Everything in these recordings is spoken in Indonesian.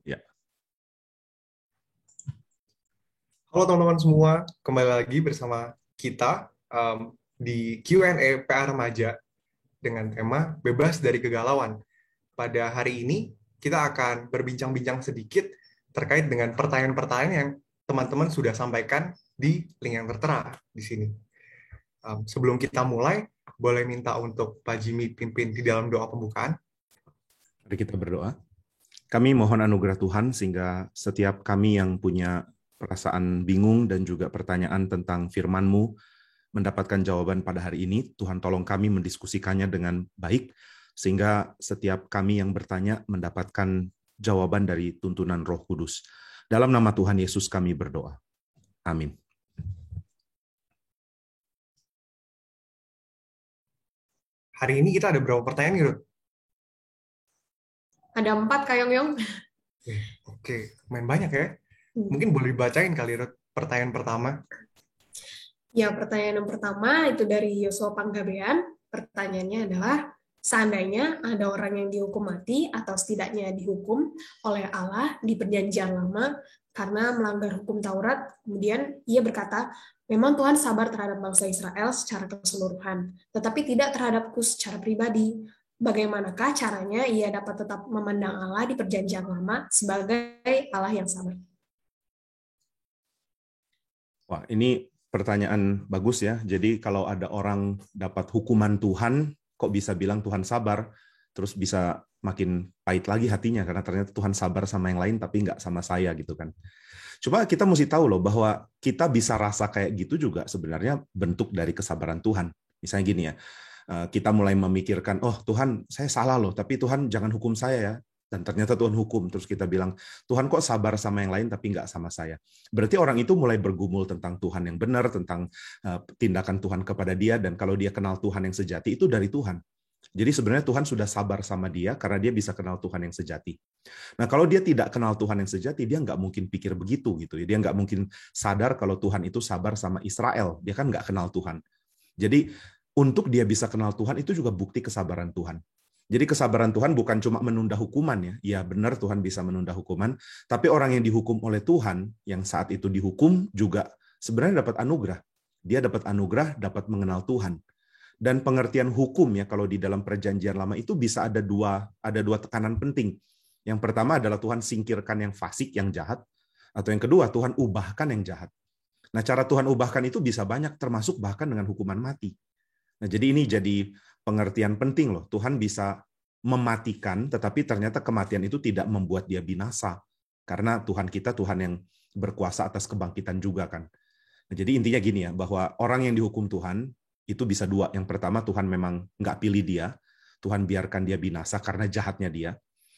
Ya. Halo teman-teman semua, kembali lagi bersama kita di Q&A PR Remaja dengan tema Bebas dari Kegalauan. Pada hari ini, kita akan berbincang-bincang sedikit terkait dengan pertanyaan-pertanyaan yang teman-teman sudah sampaikan di link yang tertera di sini. Sebelum kita mulai, boleh minta untuk Pak Jimmy pimpin di dalam doa pembukaan. Mari kita berdoa. Kami mohon anugerah Tuhan sehingga setiap kami yang punya perasaan bingung dan juga pertanyaan tentang firman-Mu mendapatkan jawaban pada hari ini. Tuhan tolong kami mendiskusikannya dengan baik sehingga setiap kami yang bertanya mendapatkan jawaban dari tuntunan Roh Kudus. Dalam nama Tuhan Yesus kami berdoa. Amin. Hari ini kita ada berapa pertanyaan nih, Ruth? Ada 4, Kak Yong-Yong. Oke, main banyak ya. Mungkin boleh dibacain kali, Ruth, pertanyaan pertama. Ya, pertanyaan yang pertama itu dari Yosua Panggabean. Pertanyaannya adalah, seandainya ada orang yang dihukum mati atau setidaknya dihukum oleh Allah di Perjanjian Lama karena melanggar hukum Taurat, kemudian ia berkata, memang Tuhan sabar terhadap bangsa Israel secara keseluruhan, tetapi tidak terhadapku secara pribadi. Bagaimanakah caranya ia dapat tetap memandang Allah di Perjanjian Lama sebagai Allah yang sabar? Wah, ini pertanyaan bagus ya. Jadi kalau ada orang dapat hukuman Tuhan, kok bisa bilang Tuhan sabar, terus bisa makin pahit lagi hatinya karena ternyata Tuhan sabar sama yang lain tapi nggak sama saya gitu kan. Cuma kita mesti tahu loh bahwa kita bisa rasa kayak gitu juga sebenarnya bentuk dari kesabaran Tuhan. Misalnya gini ya, kita mulai memikirkan, oh Tuhan saya salah loh, tapi Tuhan jangan hukum saya ya. Dan ternyata Tuhan hukum, terus kita bilang, Tuhan kok sabar sama yang lain tapi nggak sama saya. Berarti orang itu mulai bergumul tentang Tuhan yang benar, tentang tindakan Tuhan kepada dia, dan kalau dia kenal Tuhan yang sejati, itu dari Tuhan. Jadi sebenarnya Tuhan sudah sabar sama dia karena dia bisa kenal Tuhan yang sejati. Nah kalau dia tidak kenal Tuhan yang sejati, dia nggak mungkin pikir begitu gitu. Dia nggak mungkin sadar kalau Tuhan itu sabar sama Israel. Dia kan nggak kenal Tuhan. Jadi untuk dia bisa kenal Tuhan itu juga bukti kesabaran Tuhan. Jadi kesabaran Tuhan bukan cuma menunda hukuman ya. Ya benar Tuhan bisa menunda hukuman, tapi orang yang dihukum oleh Tuhan yang saat itu dihukum juga sebenarnya dapat anugerah. Dia dapat anugerah, dapat mengenal Tuhan. Dan pengertian hukum ya kalau di dalam Perjanjian Lama itu bisa ada dua tekanan penting. Yang pertama adalah Tuhan singkirkan yang fasik, yang jahat, atau yang kedua Tuhan ubahkan yang jahat. Nah, cara Tuhan ubahkan itu bisa banyak, termasuk bahkan dengan hukuman mati. Nah, jadi ini jadi pengertian penting loh. Tuhan bisa mematikan, tetapi ternyata kematian itu tidak membuat dia binasa. Karena Tuhan kita Tuhan yang berkuasa atas kebangkitan juga kan. Nah, jadi intinya gini ya, bahwa orang yang dihukum Tuhan itu bisa dua. Yang pertama Tuhan memang nggak pilih dia, Tuhan biarkan dia binasa karena jahatnya dia.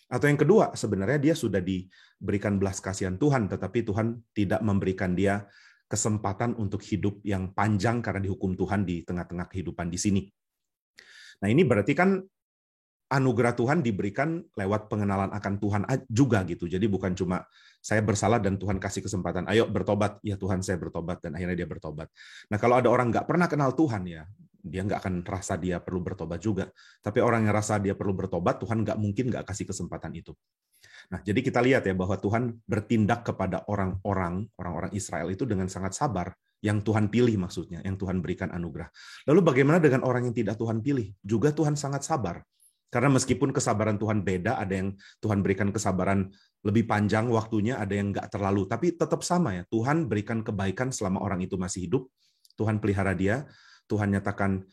Atau yang kedua sebenarnya dia sudah diberikan belas kasihan Tuhan, tetapi Tuhan tidak memberikan dia kesempatan untuk hidup yang panjang karena dihukum Tuhan di tengah-tengah kehidupan di sini. Nah ini berarti kan anugerah Tuhan diberikan lewat pengenalan akan Tuhan juga gitu. Jadi bukan cuma saya bersalah dan Tuhan kasih kesempatan, ayo bertobat, ya Tuhan saya bertobat, dan akhirnya dia bertobat. Nah kalau ada orang nggak pernah kenal Tuhan ya, dia nggak akan rasa dia perlu bertobat juga. Tapi orang yang rasa dia perlu bertobat, Tuhan nggak mungkin nggak kasih kesempatan itu. Nah, jadi kita lihat ya bahwa Tuhan bertindak kepada orang-orang Israel itu dengan sangat sabar, yang Tuhan pilih maksudnya, yang Tuhan berikan anugerah. Lalu bagaimana dengan orang yang tidak Tuhan pilih? Juga Tuhan sangat sabar. Karena meskipun kesabaran Tuhan beda, ada yang Tuhan berikan kesabaran lebih panjang waktunya, ada yang nggak terlalu, tapi tetap sama ya. Tuhan berikan kebaikan selama orang itu masih hidup. Tuhan pelihara dia, Tuhan nyatakan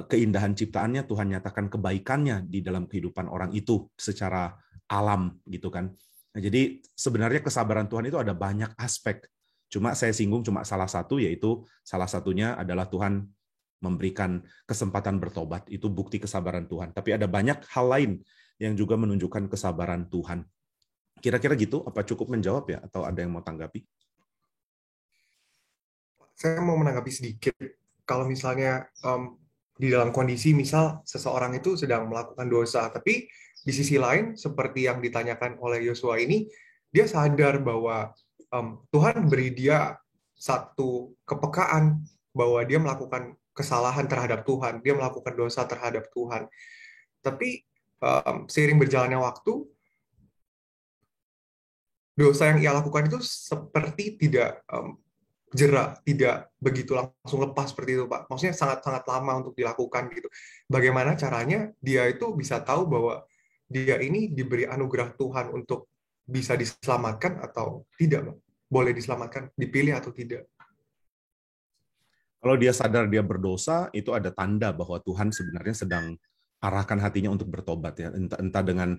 keindahan ciptaannya, Tuhan nyatakan kebaikannya di dalam kehidupan orang itu secara alam gitu kan. Nah, jadi sebenarnya kesabaran Tuhan itu ada banyak aspek. Cuma saya singgung cuma salah satu, yaitu salah satunya adalah Tuhan memberikan kesempatan bertobat. Itu bukti kesabaran Tuhan. Tapi ada banyak hal lain yang juga menunjukkan kesabaran Tuhan. Kira-kira gitu, apa cukup menjawab ya? Atau ada yang mau tanggapi? Saya mau menanggapi sedikit. Kalau misalnya di dalam kondisi misal seseorang itu sedang melakukan dosa, tapi di sisi lain seperti yang ditanyakan oleh Yosua ini, dia sadar bahwa Tuhan beri dia satu kepekaan bahwa dia melakukan kesalahan terhadap Tuhan, dia melakukan dosa terhadap Tuhan. Tapi seiring berjalannya waktu, dosa yang ia lakukan itu seperti tidak jerak, tidak begitu langsung lepas seperti itu, Pak. Maksudnya sangat-sangat lama untuk dilakukan gitu. Bagaimana caranya dia itu bisa tahu bahwa dia ini diberi anugerah Tuhan untuk bisa diselamatkan atau tidak, Pak? Boleh diselamatkan, dipilih atau tidak? Kalau dia sadar dia berdosa, itu ada tanda bahwa Tuhan sebenarnya sedang arahkan hatinya untuk bertobat ya. Entah dengan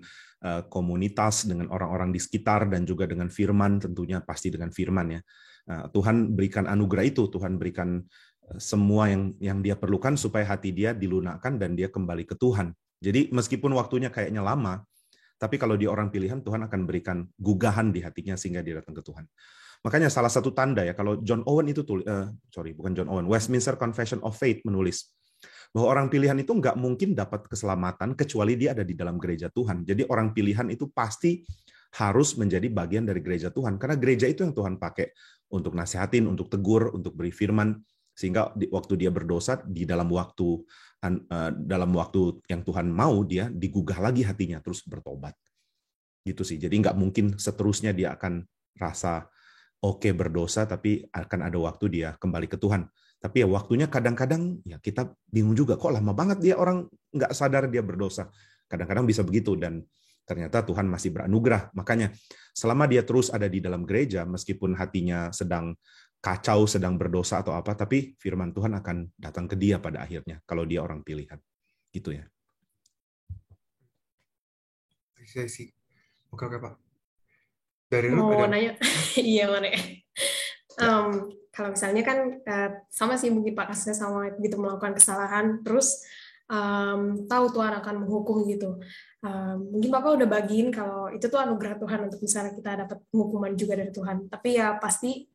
komunitas, dengan orang-orang di sekitar, dan juga dengan firman, tentunya pasti dengan firman ya. Tuhan berikan anugerah itu, Tuhan berikan semua yang dia perlukan supaya hati dia dilunakkan dan dia kembali ke Tuhan. Jadi meskipun waktunya kayaknya lama, tapi kalau dia orang pilihan, Tuhan akan berikan gugahan di hatinya sehingga dia datang ke Tuhan. Makanya salah satu tanda ya, kalau John Owen itu bukan John Owen, Westminster Confession of Faith menulis bahwa orang pilihan itu nggak mungkin dapat keselamatan kecuali dia ada di dalam gereja Tuhan. Jadi orang pilihan itu pasti harus menjadi bagian dari gereja Tuhan, karena gereja itu yang Tuhan pakai untuk nasihatin, untuk tegur, untuk beri firman, sehingga waktu dia berdosa di dalam waktu yang Tuhan mau, dia digugah lagi hatinya terus bertobat. Gitu sih. Jadi nggak mungkin seterusnya dia akan rasa oke berdosa, tapi akan ada waktu dia kembali ke Tuhan. Tapi ya waktunya kadang-kadang ya kita bingung juga, kok lama banget dia orang nggak sadar dia berdosa. Kadang-kadang bisa begitu, dan ternyata Tuhan masih beranugerah. Makanya selama dia terus ada di dalam gereja, meskipun hatinya sedang kacau, sedang berdosa atau apa, tapi firman Tuhan akan datang ke dia pada akhirnya, kalau dia orang pilihan. Gitu ya. Saya sih. Oke, Pak. Dari lu Mau ada... nanya, iya mana ya? Kalau misalnya kan sama sih mungkin Pak kasusnya sama gitu, melakukan kesalahan, terus tahu Tuhan akan menghukum gitu. Mungkin Bapak udah bagiin kalau itu tuh anugerah Tuhan untuk misalnya kita dapat hukuman juga dari Tuhan. Tapi ya pasti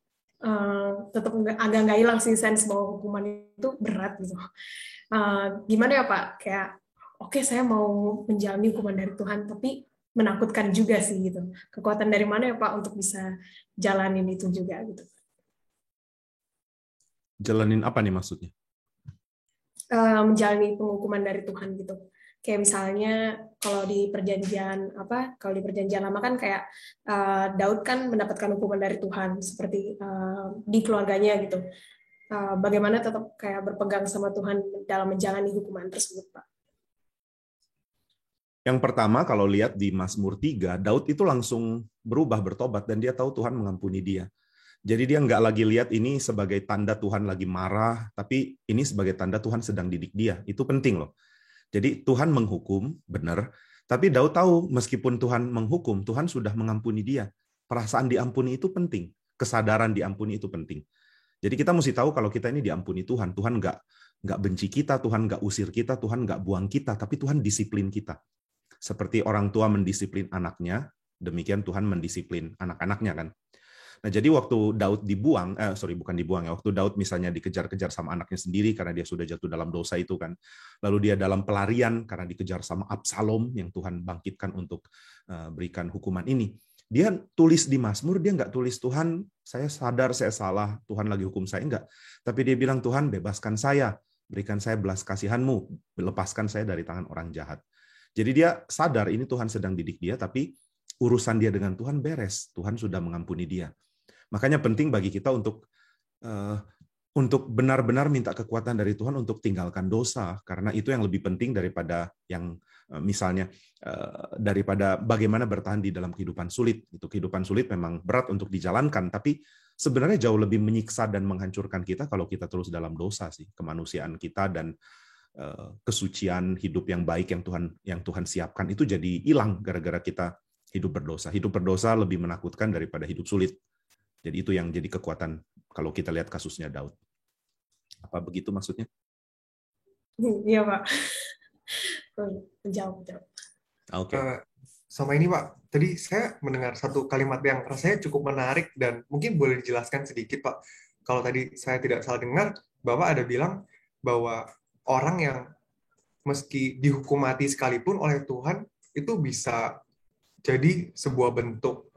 tetap agak nggak hilang sih sense bahwa hukuman itu berat gitu. Gimana ya Pak? Kayak oke, saya mau menjalani hukuman dari Tuhan, tapi menakutkan juga sih gitu. Kekuatan dari mana ya Pak untuk bisa jalanin itu juga gitu? Jalanin apa nih maksudnya? Menjalani penghukuman dari Tuhan gitu. Kayak misalnya kalau di perjanjian lama kan kayak Daud kan mendapatkan hukuman dari Tuhan seperti di keluarganya gitu. Bagaimana tetap kayak berpegang sama Tuhan dalam menjalani hukuman tersebut, Pak? Yang pertama, kalau lihat di Mazmur 3, Daud itu langsung berubah, bertobat, dan dia tahu Tuhan mengampuni dia. Jadi dia nggak lagi lihat ini sebagai tanda Tuhan lagi marah, tapi ini sebagai tanda Tuhan sedang didik dia. Itu penting loh. Jadi Tuhan menghukum, benar. Tapi Daud tahu meskipun Tuhan menghukum, Tuhan sudah mengampuni dia. Perasaan diampuni itu penting. Kesadaran diampuni itu penting. Jadi kita mesti tahu kalau kita ini diampuni Tuhan. Tuhan nggak benci kita, Tuhan nggak usir kita, Tuhan nggak buang kita, tapi Tuhan disiplin kita. Seperti orang tua mendisiplin anaknya, demikian Tuhan mendisiplin anak-anaknya kan. Nah, jadi waktu Daud waktu Daud misalnya dikejar-kejar sama anaknya sendiri karena dia sudah jatuh dalam dosa itu kan. Lalu dia dalam pelarian karena dikejar sama Absalom yang Tuhan bangkitkan untuk berikan hukuman ini. Dia tulis di Mazmur, dia nggak tulis Tuhan, saya sadar saya salah, Tuhan lagi hukum saya, enggak. Tapi dia bilang, Tuhan bebaskan saya, berikan saya belas kasihan-Mu, lepaskan saya dari tangan orang jahat. Jadi dia sadar ini Tuhan sedang didik dia, tapi urusan dia dengan Tuhan beres. Tuhan sudah mengampuni dia. Makanya penting bagi kita untuk benar-benar minta kekuatan dari Tuhan untuk tinggalkan dosa, karena itu yang lebih penting daripada yang misalnya daripada bagaimana bertahan di dalam kehidupan sulit. Itu kehidupan sulit memang berat untuk dijalankan, tapi sebenarnya jauh lebih menyiksa dan menghancurkan kita kalau kita terus dalam dosa sih, kemanusiaan kita dan kesucian hidup yang baik yang Tuhan siapkan itu jadi hilang gara-gara kita hidup berdosa. Hidup berdosa lebih menakutkan daripada hidup sulit. Jadi itu yang jadi kekuatan kalau kita lihat kasusnya Daud. Apa begitu maksudnya? Iya Pak. Menjawab. Oke. Sama ini Pak, tadi saya mendengar satu kalimat yang rasanya cukup menarik dan mungkin boleh dijelaskan sedikit Pak. Kalau tadi saya tidak salah dengar, Bapak ada bilang bahwa orang yang meski dihukum mati sekalipun oleh Tuhan, itu bisa jadi sebuah bentuk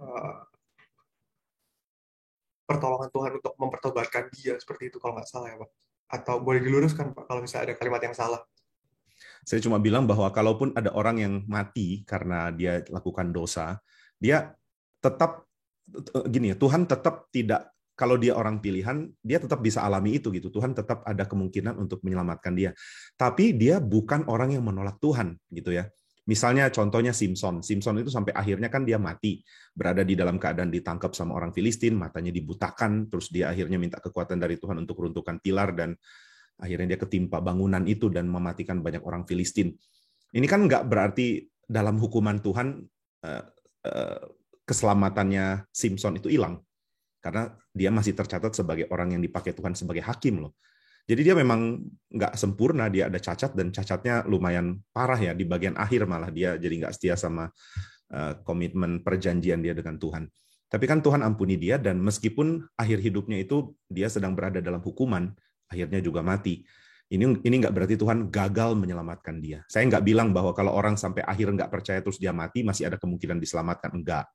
pertolongan Tuhan untuk mempertobatkan dia, seperti itu kalau nggak salah ya Pak. Atau boleh diluruskan Pak, kalau misalnya ada kalimat yang salah. Saya cuma bilang bahwa kalaupun ada orang yang mati karena dia lakukan dosa, dia tetap gini ya, Tuhan tetap tidak, kalau dia orang pilihan, dia tetap bisa alami itu gitu. Tuhan tetap ada kemungkinan untuk menyelamatkan dia. Tapi dia bukan orang yang menolak Tuhan gitu ya. Misalnya contohnya Simpson. Simpson itu sampai akhirnya kan dia mati, berada di dalam keadaan ditangkap sama orang Filistin, matanya dibutakan, terus dia akhirnya minta kekuatan dari Tuhan untuk runtuhkan pilar, dan akhirnya dia ketimpa bangunan itu dan mematikan banyak orang Filistin. Ini kan nggak berarti dalam hukuman Tuhan keselamatannya Simpson itu hilang. Karena dia masih tercatat sebagai orang yang dipakai Tuhan sebagai hakim loh. Jadi dia memang nggak sempurna, dia ada cacat, dan cacatnya lumayan parah ya. Di bagian akhir malah dia jadi nggak setia sama komitmen perjanjian dia dengan Tuhan. Tapi kan Tuhan ampuni dia, dan meskipun akhir hidupnya itu dia sedang berada dalam hukuman, akhirnya juga mati. Ini nggak berarti Tuhan gagal menyelamatkan dia. Saya nggak bilang bahwa kalau orang sampai akhir nggak percaya terus dia mati, masih ada kemungkinan diselamatkan. Enggak.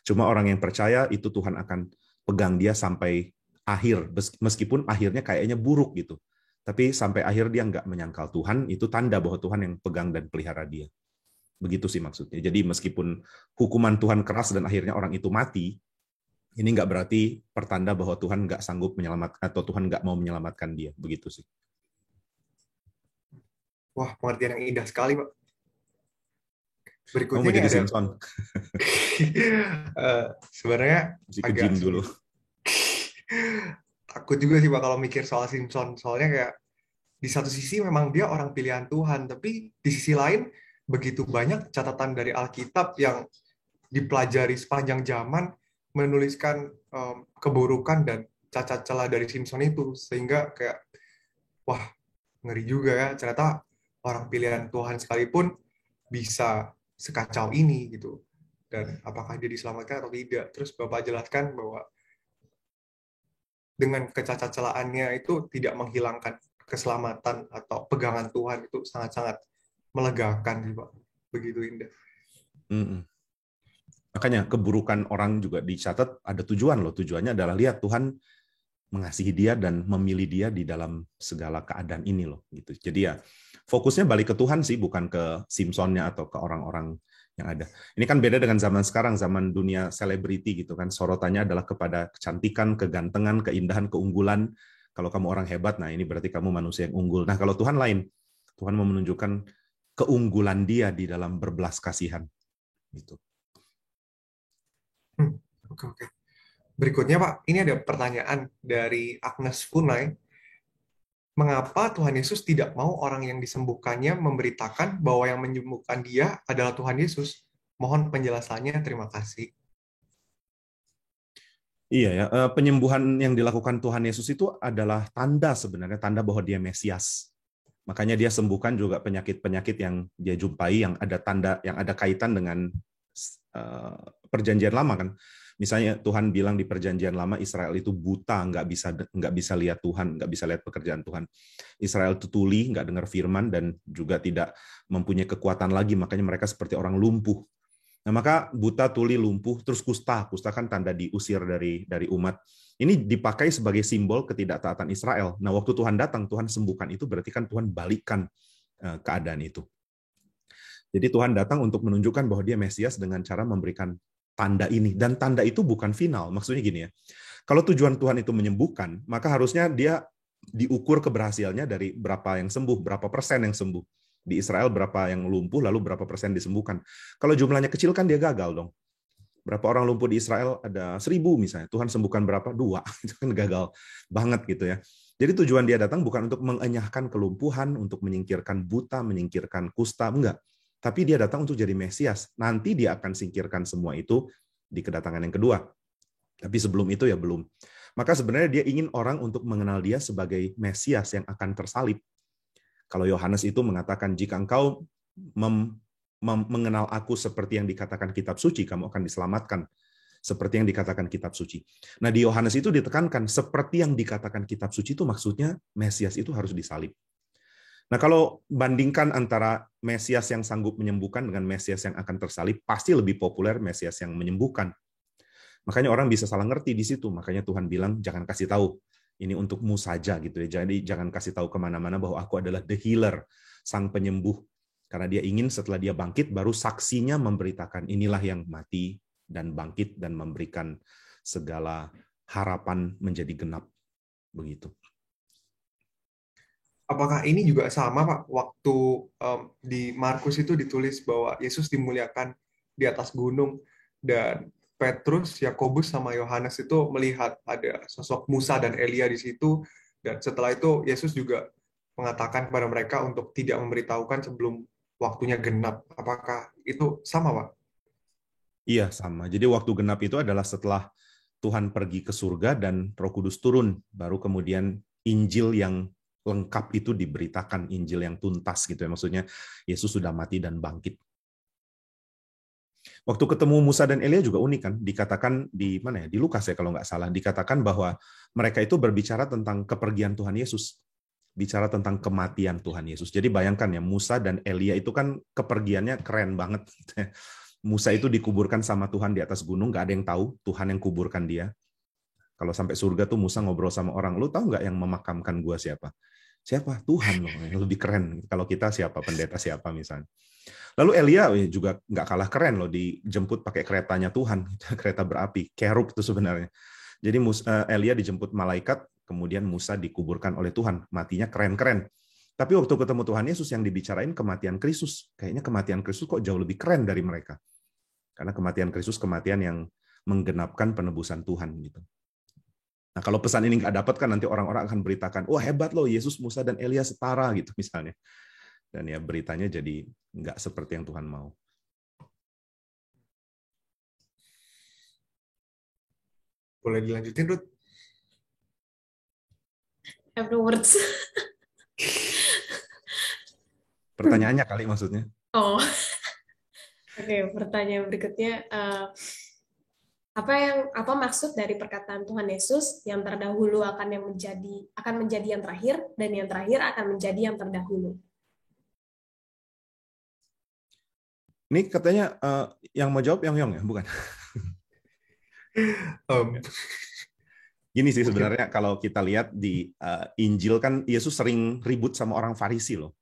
Cuma orang yang percaya itu Tuhan akan pegang dia sampai akhir, meskipun akhirnya kayaknya buruk gitu. Tapi sampai akhir dia nggak menyangkal Tuhan, itu tanda bahwa Tuhan yang pegang dan pelihara dia. Begitu sih maksudnya. Jadi meskipun hukuman Tuhan keras dan akhirnya orang itu mati, ini nggak berarti pertanda bahwa Tuhan nggak sanggup menyelamatkan atau Tuhan nggak mau menyelamatkan dia. Begitu sih. Wah, pengertian yang indah sekali, Pak. Berikutnya mau jadi ada Simpson. Sebenarnya Mesti ke agak gym dulu. takut juga sih Pak kalau mikir soal Simpson. Soalnya kayak di satu sisi memang dia orang pilihan Tuhan, tapi di sisi lain begitu banyak catatan dari Alkitab yang dipelajari sepanjang zaman menuliskan keburukan dan cacat celah dari Simpson itu, sehingga kayak wah, ngeri juga ya, ternyata orang pilihan Tuhan sekalipun bisa sekacau ini gitu. Dan apakah dia diselamatkan atau tidak. Terus Bapak jelaskan bahwa dengan kecacat celahannya itu tidak menghilangkan keselamatan atau pegangan Tuhan, itu sangat-sangat melegakan sih Pak. Begitu indah. Makanya keburukan orang juga dicatat ada tujuan loh. Tujuannya adalah lihat Tuhan mengasihi dia dan memilih dia di dalam segala keadaan ini loh gitu. Jadi ya fokusnya balik ke Tuhan sih, bukan ke Simpsonnya atau ke orang-orang yang ada. Ini kan beda dengan zaman sekarang, zaman dunia selebriti gitu kan. Sorotannya adalah kepada kecantikan, kegantengan, keindahan, keunggulan. Kalau kamu orang hebat, nah ini berarti kamu manusia yang unggul. Nah kalau Tuhan lain, Tuhan mau menunjukkan keunggulan dia di dalam berbelas kasihan. Gitu. Oke. Berikutnya Pak, ini ada pertanyaan dari Agnes Funai. Mengapa Tuhan Yesus tidak mau orang yang disembuhkannya memberitakan bahwa yang menyembuhkan dia adalah Tuhan Yesus? Mohon penjelasannya, terima kasih. Iya ya, penyembuhan yang dilakukan Tuhan Yesus itu adalah tanda sebenarnya, tanda bahwa dia Mesias. Makanya dia sembuhkan juga penyakit-penyakit yang dia jumpai yang ada tanda, yang ada kaitan dengan perjanjian lama kan. Misalnya Tuhan bilang di perjanjian lama Israel itu buta, nggak bisa lihat Tuhan, nggak bisa lihat pekerjaan Tuhan. Israel itu tuli, nggak dengar firman, dan juga tidak mempunyai kekuatan lagi, makanya mereka seperti orang lumpuh. Nah, maka buta, tuli, lumpuh, terus kusta kan tanda diusir dari umat. Ini dipakai sebagai simbol ketidaktaatan Israel. Nah, waktu Tuhan datang, Tuhan sembuhkan itu, berarti kan Tuhan balikkan keadaan itu. Jadi Tuhan datang untuk menunjukkan bahwa dia Mesias dengan cara memberikan tanda ini. Dan tanda itu bukan final. Maksudnya gini ya, kalau tujuan Tuhan itu menyembuhkan, maka harusnya dia diukur keberhasilannya dari berapa yang sembuh, berapa persen yang sembuh. Di Israel berapa yang lumpuh, lalu berapa persen disembuhkan. Kalau jumlahnya kecil kan dia gagal dong. Berapa orang lumpuh di Israel? Ada 1000 misalnya. Tuhan sembuhkan berapa? 2. Itu kan gagal banget gitu ya. Jadi tujuan dia datang bukan untuk mengenyahkan kelumpuhan, untuk menyingkirkan buta, menyingkirkan kusta, enggak. Tapi dia datang untuk jadi Mesias. Nanti dia akan singkirkan semua itu di kedatangan yang kedua. Tapi sebelum itu ya belum. Maka sebenarnya dia ingin orang untuk mengenal dia sebagai Mesias yang akan tersalib. Kalau Yohanes itu mengatakan, jika engkau mengenal aku seperti yang dikatakan kitab suci, kamu akan diselamatkan. Seperti yang dikatakan kitab suci. Nah, di Yohanes itu ditekankan, seperti yang dikatakan kitab suci itu maksudnya Mesias itu harus disalib. Nah, kalau bandingkan antara Mesias yang sanggup menyembuhkan dengan Mesias yang akan tersalib, pasti lebih populer Mesias yang menyembuhkan. Makanya orang bisa salah ngerti di situ. Makanya Tuhan bilang, jangan kasih tahu. Ini untukmu saja gitu ya. Jadi jangan kasih tahu kemana-mana bahwa aku adalah the healer, sang penyembuh. Karena dia ingin setelah dia bangkit, baru saksinya memberitakan inilah yang mati, dan bangkit dan memberikan segala harapan menjadi genap. Begitu. Apakah ini juga sama, Pak? Waktu di Markus itu ditulis bahwa Yesus dimuliakan di atas gunung, dan Petrus, Yakobus, sama Yohanes itu melihat ada sosok Musa dan Elia di situ, dan setelah itu Yesus juga mengatakan kepada mereka untuk tidak memberitahukan sebelum waktunya genap. Apakah itu sama, Pak? Iya, sama. Jadi waktu genap itu adalah setelah Tuhan pergi ke surga dan Roh Kudus turun, baru kemudian Injil yang lengkap itu diberitakan, Injil yang tuntas gitu ya. Maksudnya Yesus sudah mati dan bangkit. Waktu ketemu Musa dan Elia juga unik kan, dikatakan di mana ya? Di Lukas ya kalau nggak salah, dikatakan bahwa mereka itu berbicara tentang kepergian Tuhan Yesus. Bicara tentang kematian Tuhan Yesus. Jadi bayangkan ya, Musa dan Elia itu kan kepergiannya keren banget. Musa itu dikuburkan sama Tuhan di atas gunung, nggak ada yang tahu, Tuhan yang kuburkan dia. Kalau sampai surga tuh Musa ngobrol sama orang, lu tahu nggak yang memakamkan gua siapa? Siapa? Tuhan loh, yang lebih keren. Kalau kita siapa? Pendeta siapa misalnya. Lalu Elia juga nggak kalah keren loh, dijemput pakai keretanya Tuhan, kereta berapi, kerub itu sebenarnya. Jadi Elia dijemput malaikat, kemudian Musa dikuburkan oleh Tuhan, matinya keren-keren. Tapi waktu ketemu Tuhan Yesus yang dibicarain kematian Kristus. Kayaknya kematian Kristus kok jauh lebih keren dari mereka. Karena kematian Kristus kematian yang menggenapkan penebusan Tuhan gitu. Nah, kalau pesan ini nggak dapat kan nanti orang-orang akan beritakan, wah hebat loh, Yesus, Musa, dan Elia setara gitu misalnya. Dan ya beritanya jadi nggak seperti yang Tuhan mau. Boleh dilanjutin, Ruth? Afterwards. Pertanyaannya kali maksudnya. Oh, oke. Pertanyaan berikutnya, apa maksud dari perkataan Tuhan Yesus yang terdahulu akan menjadi yang terakhir, dan yang terakhir akan menjadi yang terdahulu? Ini katanya yang mau jawab Yang ya, bukan? Gini sih sebenarnya kalau kita lihat di Injil kan Yesus sering ribut sama orang Farisi loh.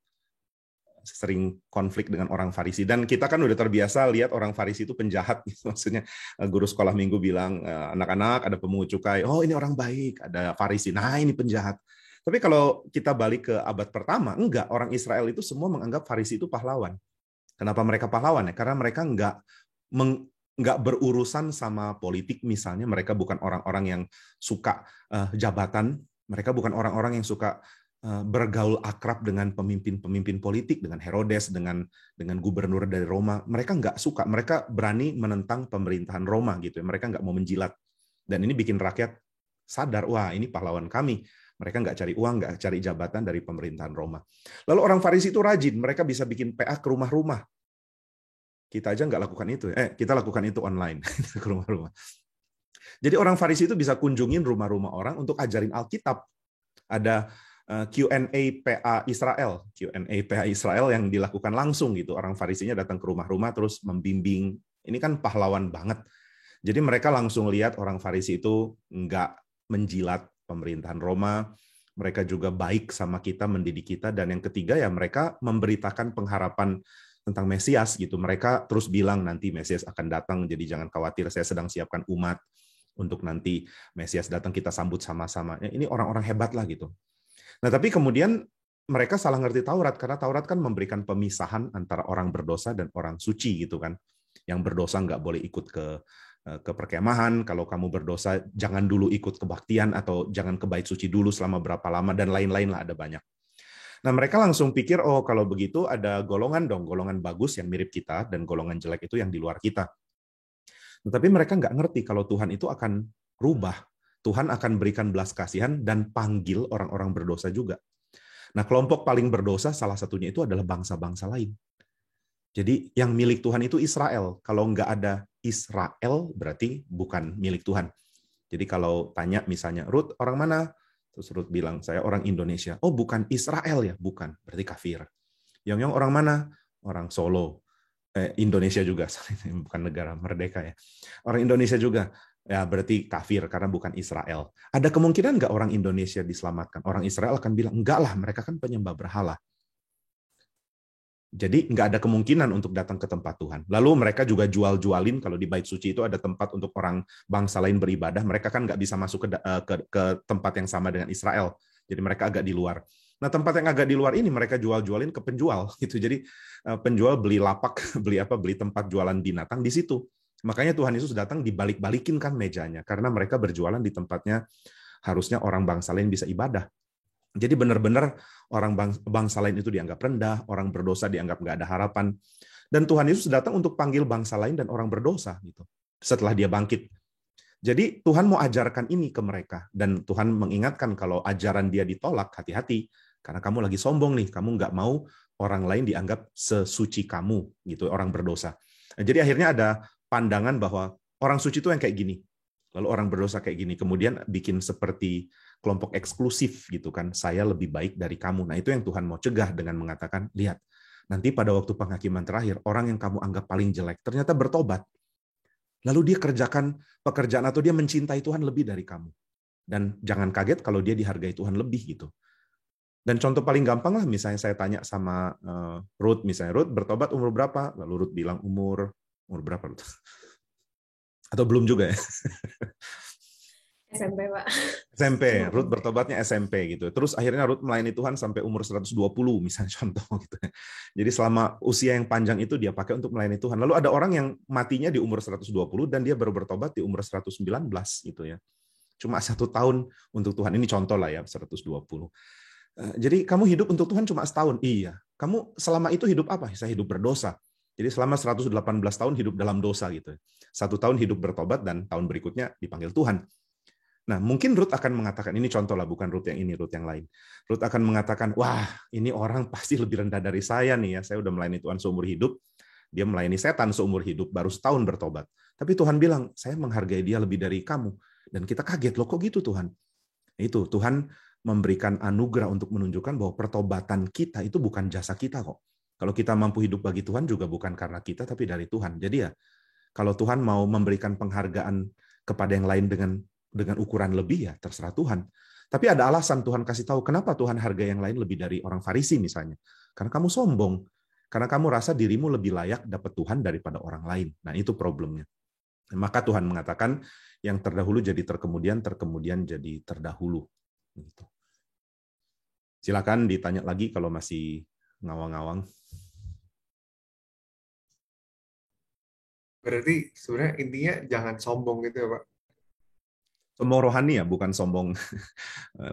Sering konflik dengan orang Farisi, dan kita kan udah terbiasa lihat orang Farisi itu penjahat. Maksudnya guru sekolah minggu bilang, anak-anak ada pemungut cukai, oh ini orang baik, ada Farisi, nah ini penjahat. Tapi kalau kita balik ke abad pertama, enggak, orang Israel itu semua menganggap Farisi itu pahlawan. Kenapa mereka pahlawan ya? Karena mereka nggak berurusan sama politik misalnya, mereka bukan orang-orang yang suka jabatan, mereka bukan orang-orang yang suka bergaul akrab dengan pemimpin-pemimpin politik, dengan Herodes, dengan gubernur dari Roma. Mereka nggak suka, mereka berani menentang pemerintahan Roma gitu ya. Mereka nggak mau menjilat. Dan ini bikin rakyat sadar, wah ini pahlawan kami. Mereka nggak cari uang, nggak cari jabatan dari pemerintahan Roma. Lalu orang Farisi itu rajin, mereka bisa bikin PA ke rumah-rumah. Kita aja nggak lakukan itu. Kita lakukan itu online ke rumah-rumah. Jadi orang Farisi itu bisa kunjungin rumah-rumah orang untuk ajarin Alkitab. Ada Q&A PA Israel, Q&A PA Israel yang dilakukan langsung gitu. Orang Farisinya datang ke rumah-rumah terus membimbing. Ini kan pahlawan banget. Jadi mereka langsung lihat orang Farisi itu nggak menjilat pemerintahan Roma. Mereka juga baik sama kita, mendidik kita. Dan yang ketiga ya mereka memberitakan pengharapan tentang Mesias gitu. Mereka terus bilang nanti Mesias akan datang, jadi jangan khawatir, saya sedang siapkan umat untuk nanti Mesias datang, kita sambut sama-sama. Ini orang-orang hebat lah gitu. Nah, tapi kemudian mereka salah ngerti Taurat, karena Taurat kan memberikan pemisahan antara orang berdosa dan orang suci gitu kan. Yang berdosa nggak boleh ikut ke perkemahan, kalau kamu berdosa jangan dulu ikut kebaktian, atau jangan ke bait suci dulu selama berapa lama, dan lain-lain lah, ada banyak. Nah, mereka langsung pikir, oh kalau begitu ada golongan dong, golongan bagus yang mirip kita, dan golongan jelek itu yang di luar kita. Tetapi mereka nggak ngerti kalau Tuhan itu akan rubah. Tuhan akan berikan belas kasihan dan panggil orang-orang berdosa juga. Nah, kelompok paling berdosa salah satunya itu adalah bangsa-bangsa lain. Jadi yang milik Tuhan itu Israel. Kalau nggak ada Israel, berarti bukan milik Tuhan. Jadi kalau tanya misalnya, Ruth orang mana? Terus Ruth bilang, saya orang Indonesia. Oh, bukan Israel ya? Bukan, berarti kafir. Yang orang mana? Orang Solo. Indonesia juga, bukan negara merdeka ya. Orang Indonesia juga. Ya berarti kafir karena bukan Israel. Ada kemungkinan nggak orang Indonesia diselamatkan? Orang Israel akan bilang, enggak lah, mereka kan penyembah berhala. Jadi nggak ada kemungkinan untuk datang ke tempat Tuhan. Lalu mereka juga jual-jualin, kalau di Bait Suci itu ada tempat untuk orang bangsa lain beribadah, mereka kan nggak bisa masuk ke tempat yang sama dengan Israel. Jadi mereka agak di luar. Nah, tempat yang agak di luar ini mereka jual-jualin ke penjual gitu. Jadi penjual beli lapak, beli tempat jualan binatang di situ. Makanya Tuhan Yesus datang dibalik-balikin kan mejanya, karena mereka berjualan di tempatnya harusnya orang bangsa lain bisa ibadah. Jadi benar-benar orang bangsa lain itu dianggap rendah, orang berdosa dianggap nggak ada harapan. Dan Tuhan Yesus datang untuk panggil bangsa lain dan orang berdosa gitu. Setelah dia bangkit. Jadi Tuhan mau ajarkan ini ke mereka, dan Tuhan mengingatkan kalau ajaran dia ditolak, hati-hati, karena kamu lagi sombong nih, kamu nggak mau orang lain dianggap sesuci kamu gitu, orang berdosa. Nah, jadi akhirnya ada pandangan bahwa orang suci itu yang kayak gini. Lalu orang berdosa kayak gini, kemudian bikin seperti kelompok eksklusif gitu kan, saya lebih baik dari kamu. Nah, itu yang Tuhan mau cegah dengan mengatakan, lihat, nanti pada waktu penghakiman terakhir, orang yang kamu anggap paling jelek ternyata bertobat. Lalu dia kerjakan pekerjaan atau dia mencintai Tuhan lebih dari kamu. Dan jangan kaget kalau dia dihargai Tuhan lebih gitu. Dan contoh paling gampang lah, misalnya saya tanya sama Ruth, misalnya, Ruth bertobat umur berapa? Lalu Ruth bilang umur berapa, Ruth? Atau belum juga ya? SMP, Pak. SMP, Ruth bertobatnya SMP gitu. Terus akhirnya Ruth melayani Tuhan sampai umur 120 misalnya, contoh gitu. Jadi selama usia yang panjang itu dia pakai untuk melayani Tuhan. Lalu ada orang yang matinya di umur 120 dan dia baru bertobat di umur 119 gitu ya. Cuma 1 tahun untuk Tuhan. Ini contoh lah ya, 120. Jadi kamu hidup untuk Tuhan cuma setahun. Iya. Kamu selama itu hidup apa? Saya hidup berdosa. Jadi selama 118 tahun hidup dalam dosa gitu. 1 tahun hidup bertobat dan tahun berikutnya dipanggil Tuhan. Nah, mungkin Ruth akan mengatakan, ini contoh lah, bukan Ruth yang ini, Ruth yang lain. Ruth akan mengatakan, wah, ini orang pasti lebih rendah dari saya nih ya. Saya udah melayani Tuhan seumur hidup, dia melayani setan seumur hidup, baru setahun bertobat. Tapi Tuhan bilang, saya menghargai dia lebih dari kamu. Dan kita kaget, loh kok gitu Tuhan? Itu, Tuhan memberikan anugerah untuk menunjukkan bahwa pertobatan kita itu bukan jasa kita kok. Kalau kita mampu hidup bagi Tuhan juga bukan karena kita, tapi dari Tuhan. Jadi ya, kalau Tuhan mau memberikan penghargaan kepada yang lain dengan ukuran lebih, ya terserah Tuhan. Tapi ada alasan Tuhan kasih tahu kenapa Tuhan harga yang lain lebih dari orang Farisi misalnya. Karena kamu sombong. Karena kamu rasa dirimu lebih layak dapat Tuhan daripada orang lain. Nah, itu problemnya. Maka Tuhan mengatakan yang terdahulu jadi terkemudian jadi terdahulu. Gitu. Silakan ditanya lagi kalau masih ngawang-ngawang. Berarti sebenarnya intinya jangan sombong gitu ya, Pak? Sombong rohani ya, bukan sombong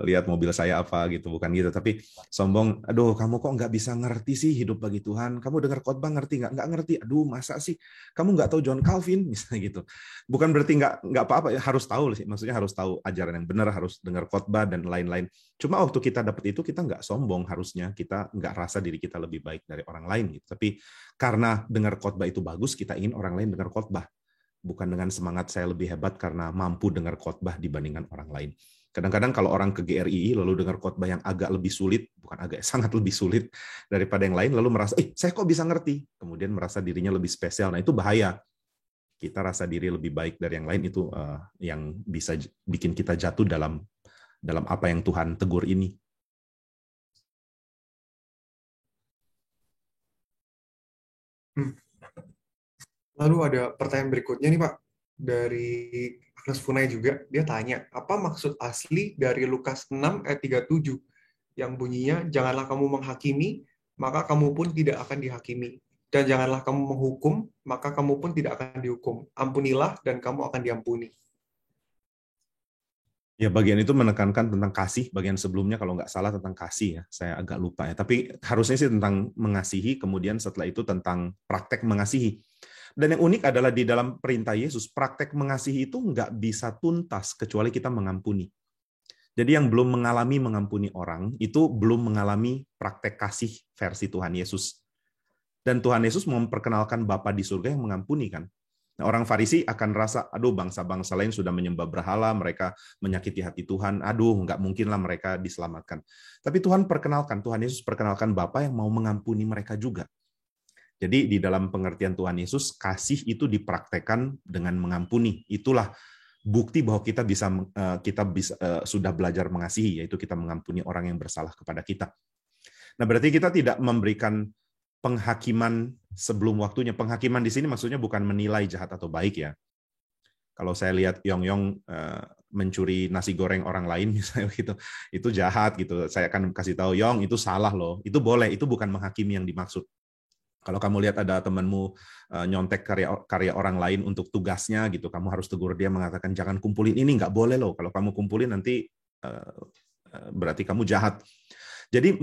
lihat mobil saya apa gitu, bukan gitu. Tapi sombong, aduh kamu kok nggak bisa ngerti sih hidup bagi Tuhan. Kamu dengar khotbah ngerti nggak? Nggak ngerti. Aduh masa sih kamu nggak tahu John Calvin misalnya gitu. Bukan berarti nggak apa-apa, ya harus tahu sih. Maksudnya harus tahu ajaran yang benar, harus dengar khotbah dan lain-lain. Cuma waktu kita dapat itu kita nggak sombong, harusnya kita nggak rasa diri kita lebih baik dari orang lain gitu. Tapi karena dengar khotbah itu bagus, kita ingin orang lain dengar khotbah. Bukan dengan semangat saya lebih hebat karena mampu dengar khotbah dibandingkan orang lain. Kadang-kadang kalau orang ke GRII lalu dengar khotbah yang agak lebih sulit, bukan agak, sangat lebih sulit daripada yang lain, lalu merasa, saya kok bisa ngerti? Kemudian merasa dirinya lebih spesial. Nah, itu bahaya. Kita rasa diri lebih baik dari yang lain, itu yang bisa bikin kita jatuh dalam apa yang Tuhan tegur ini. Lalu ada pertanyaan berikutnya nih Pak, dari Agnes Funai juga. Dia tanya, apa maksud asli dari Lukas 6 ayat 37 yang bunyinya, janganlah kamu menghakimi, maka kamu pun tidak akan dihakimi. Dan janganlah kamu menghukum, maka kamu pun tidak akan dihukum. Ampunilah dan kamu akan diampuni. Ya, bagian itu menekankan tentang kasih. Bagian sebelumnya kalau nggak salah tentang kasih ya. Saya agak lupa ya. Tapi harusnya sih tentang mengasihi, kemudian setelah itu tentang praktek mengasihi. Dan yang unik adalah di dalam perintah Yesus, praktek mengasihi itu nggak bisa tuntas kecuali kita mengampuni. Jadi yang belum mengalami mengampuni orang, itu belum mengalami praktek kasih versi Tuhan Yesus. Dan Tuhan Yesus memperkenalkan Bapa di surga yang mengampuni kan. Nah, orang Farisi akan rasa, aduh bangsa-bangsa lain sudah menyembah berhala, mereka menyakiti hati Tuhan, aduh nggak mungkinlah mereka diselamatkan. Tapi Tuhan Yesus perkenalkan Bapa yang mau mengampuni mereka juga. Jadi di dalam pengertian Tuhan Yesus, kasih itu dipraktekkan dengan mengampuni. Itulah bukti bahwa kita sudah belajar mengasihi, yaitu kita mengampuni orang yang bersalah kepada kita. Nah, berarti kita tidak memberikan penghakiman sebelum waktunya. Penghakiman di sini maksudnya bukan menilai jahat atau baik ya. Kalau saya lihat Yong-Yong mencuri nasi goreng orang lain misalnya gitu, itu jahat gitu. Saya akan kasih tahu, Yong, itu salah loh. Itu boleh, itu bukan menghakimi yang dimaksud. Kalau kamu lihat ada temanmu nyontek karya orang lain untuk tugasnya gitu, kamu harus tegur dia, mengatakan jangan kumpulin ini, nggak boleh loh. Kalau kamu kumpulin nanti berarti kamu jahat. Jadi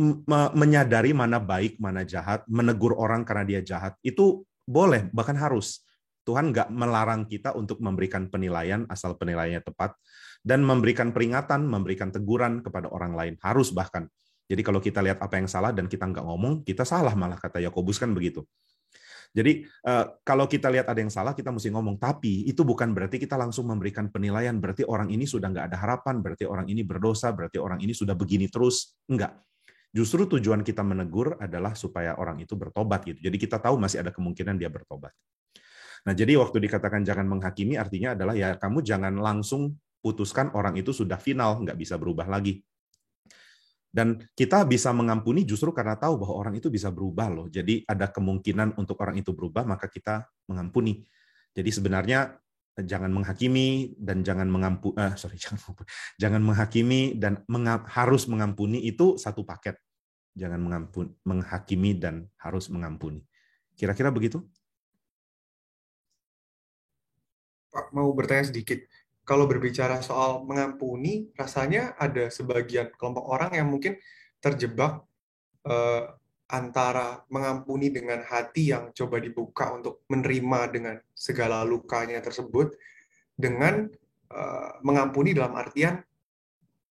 menyadari mana baik, mana jahat, menegur orang karena dia jahat, itu boleh, bahkan harus. Tuhan nggak melarang kita untuk memberikan penilaian, asal penilaiannya tepat, dan memberikan peringatan, memberikan teguran kepada orang lain. Harus bahkan. Jadi kalau kita lihat apa yang salah dan kita nggak ngomong, kita salah malah, kata Yakobus kan begitu. Jadi kalau kita lihat ada yang salah, kita mesti ngomong. Tapi itu bukan berarti kita langsung memberikan penilaian, berarti orang ini sudah nggak ada harapan, berarti orang ini berdosa, berarti orang ini sudah begini terus. Enggak. Justru tujuan kita menegur adalah supaya orang itu bertobat gitu. Jadi kita tahu masih ada kemungkinan dia bertobat. Nah, jadi waktu dikatakan jangan menghakimi, artinya adalah ya kamu jangan langsung putuskan orang itu sudah final, nggak bisa berubah lagi. Dan kita bisa mengampuni justru karena tahu bahwa orang itu bisa berubah loh. Jadi ada kemungkinan untuk orang itu berubah, maka kita mengampuni. Jadi sebenarnya jangan menghakimi dan jangan jangan menghakimi dan harus mengampuni itu satu paket. Jangan menghakimi dan harus mengampuni. Kira-kira begitu? Pak, mau bertanya sedikit. Kalau berbicara soal mengampuni, rasanya ada sebagian kelompok orang yang mungkin terjebak antara mengampuni dengan hati yang coba dibuka untuk menerima dengan segala lukanya tersebut, dengan mengampuni dalam artian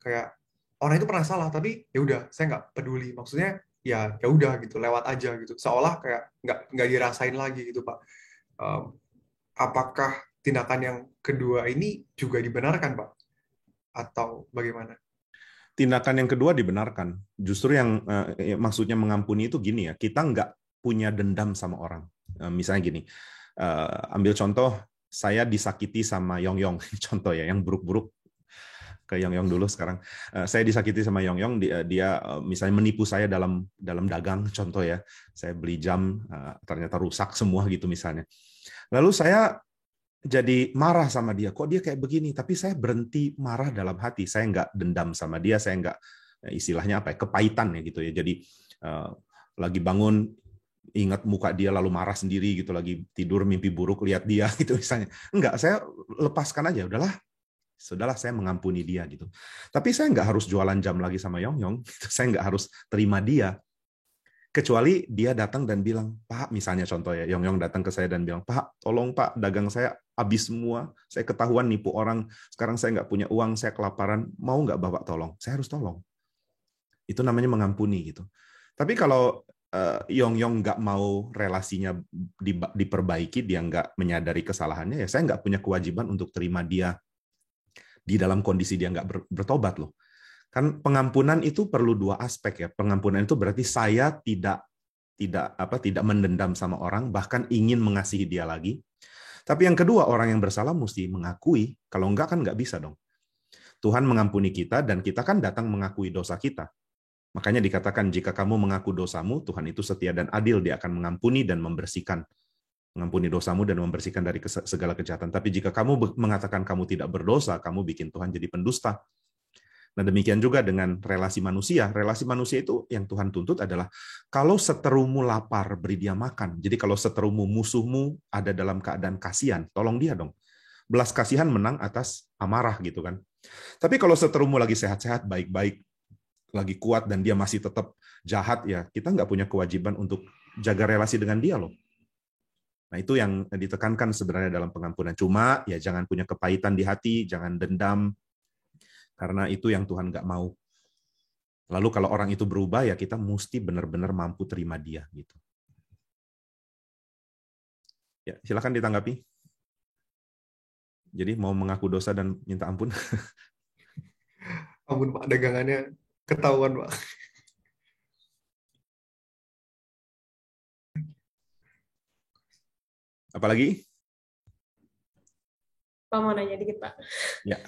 kayak orang itu pernah salah, tapi ya udah, saya nggak peduli. Maksudnya ya udah gitu, lewat aja gitu. Seolah kayak nggak dirasain lagi gitu, Pak. Apakah tindakan yang kedua ini juga dibenarkan, Pak? Atau bagaimana? Tindakan yang kedua dibenarkan. Justru yang maksudnya mengampuni itu gini ya, kita nggak punya dendam sama orang. Misalnya gini, ambil contoh, saya disakiti sama Yong-Yong, contoh ya, yang buruk-buruk ke Yong-Yong dulu sekarang. Saya disakiti sama Yong-Yong, dia misalnya menipu saya dalam dagang, contoh ya. Saya beli jam, ternyata rusak semua gitu misalnya. Lalu saya jadi marah sama dia, kok dia kayak begini, tapi saya berhenti marah dalam hati, saya nggak dendam sama dia, saya nggak, istilahnya apa ya, kepahitan ya gitu ya. Jadi lagi bangun ingat muka dia lalu marah sendiri gitu, lagi tidur mimpi buruk lihat dia gitu misalnya, enggak, saya lepaskan aja, sudahlah saya mengampuni dia gitu. Tapi saya nggak harus jualan jam lagi sama Yong-Yong, saya nggak harus terima dia. Kecuali dia datang dan bilang, Pak, misalnya contoh ya, Yong-Yong datang ke saya dan bilang, Pak, tolong Pak, dagang saya habis semua, saya ketahuan nipu orang, sekarang saya nggak punya uang, saya kelaparan, mau nggak Bapak tolong? Saya harus tolong. Itu namanya mengampuni gitu. Tapi kalau Yong-Yong nggak mau relasinya diperbaiki, dia nggak menyadari kesalahannya, ya saya nggak punya kewajiban untuk terima dia di dalam kondisi dia nggak bertobat loh. Kan pengampunan itu perlu dua aspek ya. Pengampunan itu berarti saya tidak mendendam sama orang, bahkan ingin mengasihi dia lagi. Tapi yang kedua, orang yang bersalah mesti mengakui. Kalau enggak kan nggak bisa dong. Tuhan mengampuni kita dan kita kan datang mengakui dosa kita. Makanya dikatakan jika kamu mengaku dosamu, Tuhan itu setia dan adil, dia akan mengampuni dan membersihkan. Mengampuni dosamu dan membersihkan dari segala kejahatan. Tapi jika kamu mengatakan kamu tidak berdosa, kamu bikin Tuhan jadi pendusta. Nah, demikian juga dengan relasi manusia. Relasi manusia itu yang Tuhan tuntut adalah kalau seterumu lapar, beri dia makan. Jadi kalau seterumu musuhmu ada dalam keadaan kasihan, tolong dia dong. Belas kasihan menang atas amarah gitu kan. Tapi kalau seterumu lagi sehat-sehat, baik-baik, lagi kuat dan dia masih tetap jahat, ya kita nggak punya kewajiban untuk jaga relasi dengan dia loh. Nah, itu yang ditekankan sebenarnya dalam pengampunan. Cuma ya jangan punya kepahitan di hati, jangan dendam, karena itu yang Tuhan nggak mau. Lalu kalau orang itu berubah, ya kita mesti benar-benar mampu terima dia. Gitu. Ya, silakan ditanggapi. Jadi mau mengaku dosa dan minta ampun. Ampun Pak, dagangannya ketahuan Pak. Apalagi? Pak mau nanya dikit Pak. Ya.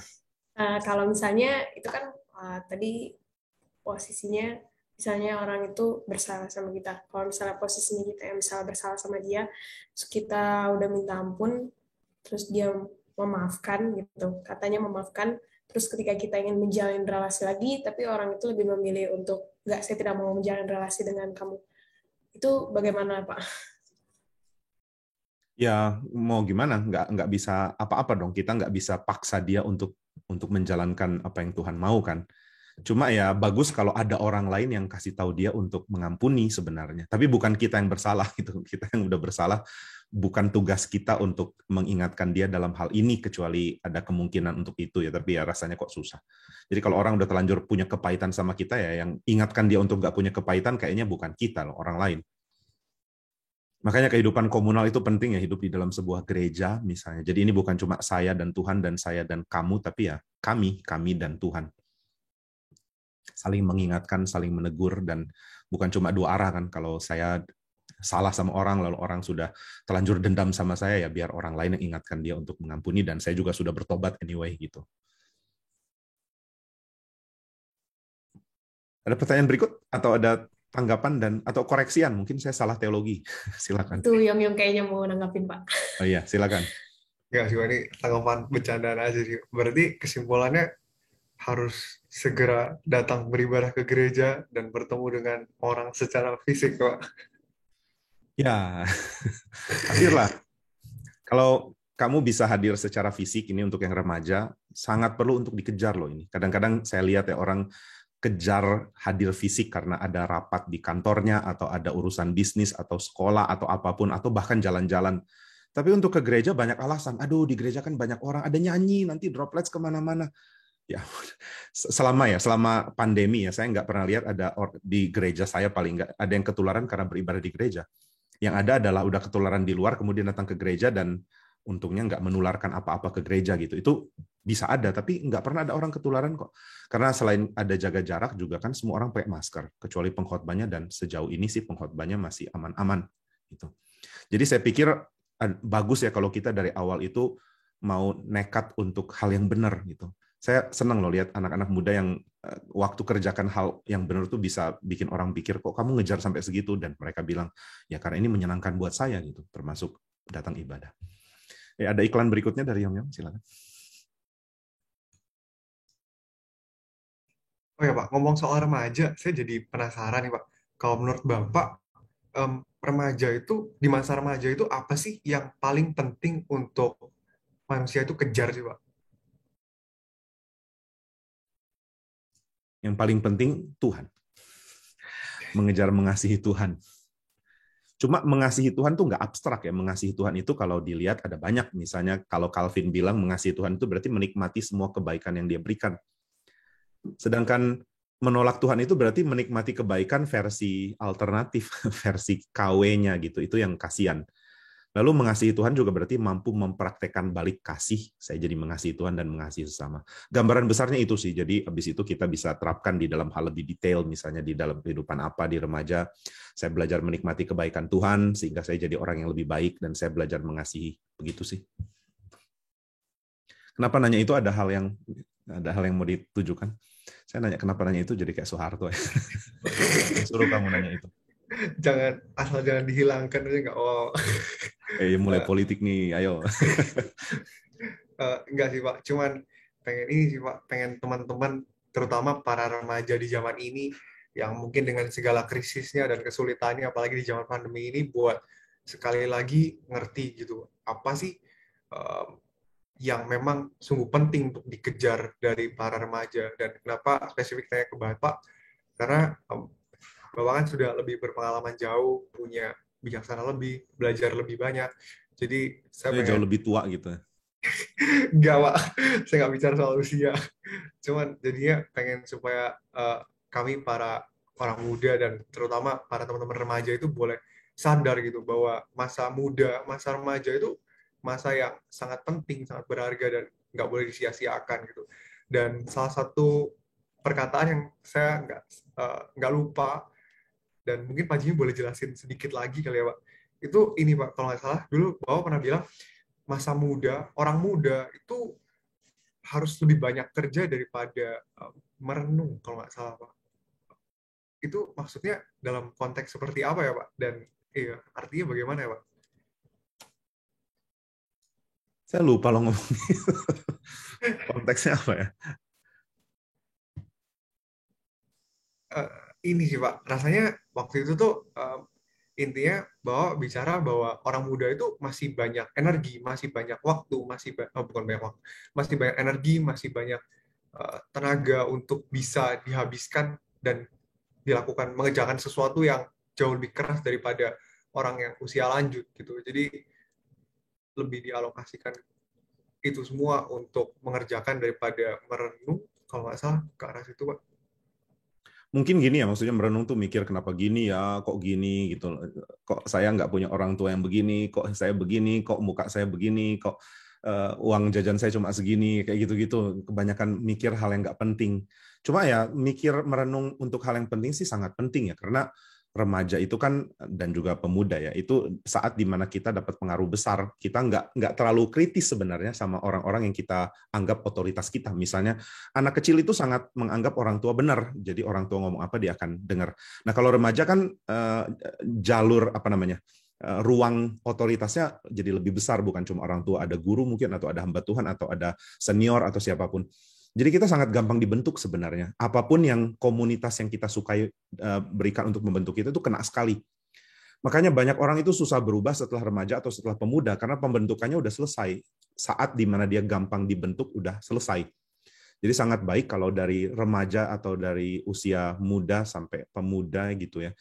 Kalau misalnya itu kan tadi posisinya Misalnya orang itu bersalah sama kita. Kalau misalnya posisinya kita yang misalnya bersalah sama dia, terus kita udah minta ampun, terus dia memaafkan gitu, katanya memaafkan, terus ketika kita ingin menjalin relasi lagi, tapi orang itu lebih memilih untuk, enggak, saya tidak mau menjalin relasi dengan kamu. Itu bagaimana, Pak? Ya mau gimana? Nggak bisa apa-apa dong. Kita nggak bisa paksa dia untuk menjalankan apa yang Tuhan mau kan. Cuma ya bagus kalau ada orang lain yang kasih tahu dia untuk mengampuni sebenarnya. Tapi bukan kita yang bersalah gitu. Kita yang udah bersalah, bukan tugas kita untuk mengingatkan dia dalam hal ini kecuali ada kemungkinan untuk itu ya. Tapi ya rasanya kok susah. Jadi kalau orang udah terlanjur punya kepahitan sama kita ya, yang ingatkan dia untuk nggak punya kepahitan kayaknya bukan kita loh, orang lain. Makanya kehidupan komunal itu penting ya, hidup di dalam sebuah gereja misalnya. Jadi ini bukan cuma saya dan Tuhan dan saya dan kamu, tapi ya kami dan Tuhan. Saling mengingatkan, saling menegur, dan bukan cuma dua arah kan. Kalau saya salah sama orang, lalu orang sudah terlanjur dendam sama saya, ya biar orang lain yang ingatkan dia untuk mengampuni, dan saya juga sudah bertobat anyway gitu. Ada pertanyaan berikut atau ada tanggapan dan atau koreksian? Mungkin saya salah teologi. Silakan. Itu Yong kayaknya mau nanggapin, Pak. Oh iya, silakan. Ya sih, ini tanggapan bercandaan aja sih. Berarti kesimpulannya harus segera datang beribadah ke gereja dan bertemu dengan orang secara fisik, Pak. Ya, hadirlah. Kalau kamu bisa hadir secara fisik ini untuk yang remaja, sangat perlu untuk dikejar loh ini. Kadang-kadang saya lihat ya orang kejar hadir fisik karena ada rapat di kantornya, atau ada urusan bisnis, atau sekolah, atau apapun, atau bahkan jalan-jalan. Tapi untuk ke gereja banyak alasan. Aduh, di gereja kan banyak orang, ada nyanyi, nanti droplets kemana-mana. Ya, selama pandemi ya, saya nggak pernah lihat ada di gereja saya paling nggak ada yang ketularan karena beribadah di gereja. Yang ada adalah udah ketularan di luar, kemudian datang ke gereja dan untungnya nggak menularkan apa-apa ke gereja gitu. Itu bisa ada, tapi nggak pernah ada orang ketularan kok. Karena selain ada jaga jarak juga kan semua orang pakai masker, kecuali pengkhotbahnya, dan sejauh ini sih pengkhotbahnya masih aman-aman gitu. Jadi saya pikir bagus ya kalau kita dari awal itu mau nekat untuk hal yang benar gitu. Saya senang loh lihat anak-anak muda yang waktu kerjakan hal yang benar tuh bisa bikin orang pikir, kok kamu ngejar sampai segitu, dan mereka bilang ya karena ini menyenangkan buat saya gitu, termasuk datang ibadah. Ya, ada iklan berikutnya dari Yong, silakan. Oh ya Pak, ngomong soal remaja, saya jadi penasaran nih Pak. Kalau menurut Bapak, remaja itu, di masa remaja itu apa sih yang paling penting untuk manusia itu kejar sih Pak? Yang paling penting Tuhan. Mengejar mengasihi Tuhan. Cuma mengasihi Tuhan tuh nggak abstrak ya. Mengasihi Tuhan itu kalau dilihat ada banyak. Misalnya kalau Calvin bilang mengasihi Tuhan itu berarti menikmati semua kebaikan yang dia berikan. Sedangkan menolak Tuhan itu berarti menikmati kebaikan versi alternatif, versi KW-nya gitu. Itu yang kasihan. Lalu mengasihi Tuhan juga berarti mampu mempraktekkan balik kasih. Saya jadi mengasihi Tuhan dan mengasihi sesama. Gambaran besarnya itu sih. Jadi habis itu kita bisa terapkan di dalam hal lebih detail, misalnya di dalam kehidupan apa di remaja. Saya belajar menikmati kebaikan Tuhan sehingga saya jadi orang yang lebih baik, dan saya belajar mengasihi. Begitu sih. Kenapa nanya itu? Ada hal yang mau ditujukan? Saya nanya kenapa nanya itu jadi kayak Soeharto ya. Suruh kamu nanya itu. Jangan dihilangkan aja nggak. Oh. Mulai politik nih, ayo. Enggak sih Pak, cuman pengen ini sih Pak, pengen teman-teman, terutama para remaja di zaman ini, yang mungkin dengan segala krisisnya dan kesulitannya, apalagi di zaman pandemi ini, buat sekali lagi ngerti gitu, apa sih yang memang sungguh penting untuk dikejar dari para remaja. Dan kenapa spesifik tanya ke Bapak, karena Bapak kan sudah lebih berpengalaman jauh, punya bijaksana lebih, belajar lebih banyak. Jadi saya jauh lebih tua gitu. Enggak, Pak. Saya nggak bicara soal usia. Cuman jadinya pengen supaya kami para orang muda dan terutama para teman-teman remaja itu boleh sadar gitu bahwa masa muda, masa remaja itu masa yang sangat penting, sangat berharga, dan nggak boleh disia-siakan gitu. Dan salah satu perkataan yang saya nggak lupa, dan mungkin Pak Jimmy boleh jelasin sedikit lagi kali ya Pak. Itu ini Pak, kalau nggak salah dulu Bapak pernah bilang masa muda, orang muda itu harus lebih banyak kerja daripada merenung, kalau nggak salah Pak. itu maksudnya dalam konteks seperti apa ya Pak? Dan artinya bagaimana ya Pak? Saya lupa lo ngomong konteksnya apa ya? Ini sih Pak, rasanya waktu itu tuh intinya bicara bahwa orang muda itu masih banyak energi, masih banyak waktu, bukan banyak waktu, masih banyak energi, masih banyak tenaga untuk bisa dihabiskan dan dilakukan mengerjakan sesuatu yang jauh lebih keras daripada orang yang usia lanjut gitu. Jadi lebih dialokasikan itu semua untuk mengerjakan daripada merenung, kalau nggak salah ke arah situ Pak. Mungkin gini ya, maksudnya merenung tuh mikir kenapa gini ya, kok gini gitu. Kok saya nggak punya orang tua yang begini, kok saya begini, kok muka saya begini, kok uang jajan saya cuma segini, kayak gitu-gitu. Kebanyakan mikir hal yang nggak penting. Cuma ya mikir merenung untuk hal yang penting sih sangat penting ya, karena remaja itu kan, dan juga pemuda ya, itu saat dimana kita dapat pengaruh besar. Kita nggak terlalu kritis sebenarnya sama orang-orang yang kita anggap otoritas kita. Misalnya anak kecil itu sangat menganggap orang tua benar, jadi orang tua ngomong apa dia akan dengar. Nah kalau remaja kan jalur ruang otoritasnya jadi lebih besar, bukan cuma orang tua, ada guru mungkin, atau ada hamba Tuhan, atau ada senior, atau siapapun. Jadi kita sangat gampang dibentuk sebenarnya. Apapun yang komunitas yang kita sukai berikan untuk membentuk kita itu kena sekali. Makanya banyak orang itu susah berubah setelah remaja atau setelah pemuda, karena pembentukannya udah selesai. Saat dimana dia gampang dibentuk udah selesai. Jadi sangat baik kalau dari remaja atau dari usia muda sampai pemuda gitu ya,